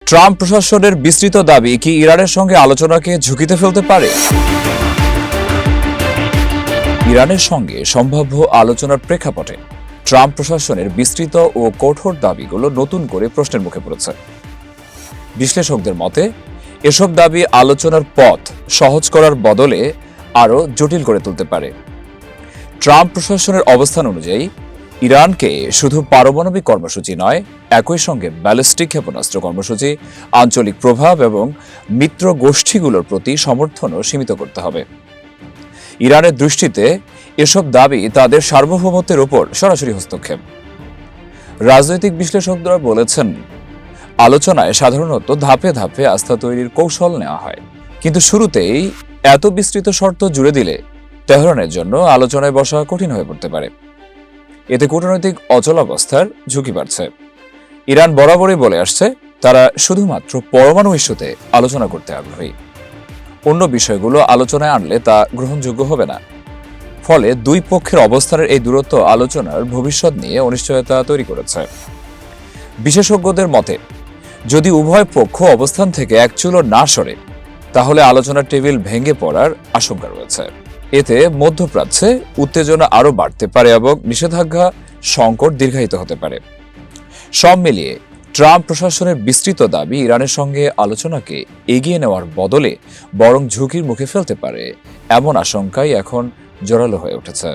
Trump প্রশাসনের বিস্তৃত দাবি কি ইরানের সঙ্গে আলোচনাকে ঝুঁকিতে ফেলতে পারে? ইরানের সঙ্গে সম্ভাব্য আলোচনার প্রেক্ষাপটে ট্রাম্প প্রশাসনের বিস্তৃত ও কঠোর দাবিগুলো নতুন করে প্রশ্নের মুখে পড়েছে। বিশ্লেষকদের মতে এসব দাবি আলোচনার পথ সহজ করার বদলে আরও জটিল করে তুলতে পারে। ট্রাম্প প্রশাসনের অবস্থান অনুযায়ী ইরানকে শুধু পারমাণবিক কর্মসূচি নয়, একই সঙ্গে ব্যালিস্টিক ক্ষেপণাস্ত্র কর্মসূচি, আঞ্চলিক প্রভাব এবং মিত্র গোষ্ঠীগুলোর প্রতি সমর্থনও সীমিত করতে হবে। ইরানের দৃষ্টিতে এসব দাবি তাদের সার্বভৌমত্বের ওপর সরাসরি হস্তক্ষেপ। রাজনৈতিক বিশ্লেষকরা বলেছেন, আলোচনায় সাধারণত ধাপে ধাপে আস্থা তৈরির কৌশল নেওয়া হয়, কিন্তু শুরুতেই এত বিস্তৃত শর্ত জুড়ে দিলে তেহরানের জন্য আলোচনায় বসা কঠিন হয়ে পড়তে পারে। এতে কূটনৈতিক অচলাবস্থার ঝুঁকি বাড়ছে। ইরান বরাবরই বলে আসছে তারা শুধুমাত্র পরমাণু ইস্যুতে আলোচনা করতে আগ্রহী। অন্য বিষয়গুলো আলোচনায় আনলে তা গ্রহণযোগ্য হবে না। ফলে দুই পক্ষের অবস্থানের এই দূরত্ব আলোচনার ভবিষ্যৎ নিয়ে অনিশ্চয়তা তৈরি করেছে। বিশেষজ্ঞদের মতে যদি উভয় পক্ষ অবস্থান থেকে এক চুলো না সরে, তাহলে আলোচনার টেবিল ভেঙে পড়ার আশঙ্কা রয়েছে। এতে মধ্যপ্রাচ্যে উত্তেজনা আরও বাড়তে পারে এবং নিষেধাজ্ঞা সংকট দীর্ঘায়িত হতে পারে। সব মিলিয়ে ট্রাম্প প্রশাসনের বিস্তৃত দাবি ইরানের সঙ্গে আলোচনাকে এগিয়ে নেওয়ার বদলে বরং ঝুঁকির মুখে ফেলতে পারে, এমন আশঙ্কাই এখন জোরালো হয়ে উঠেছে।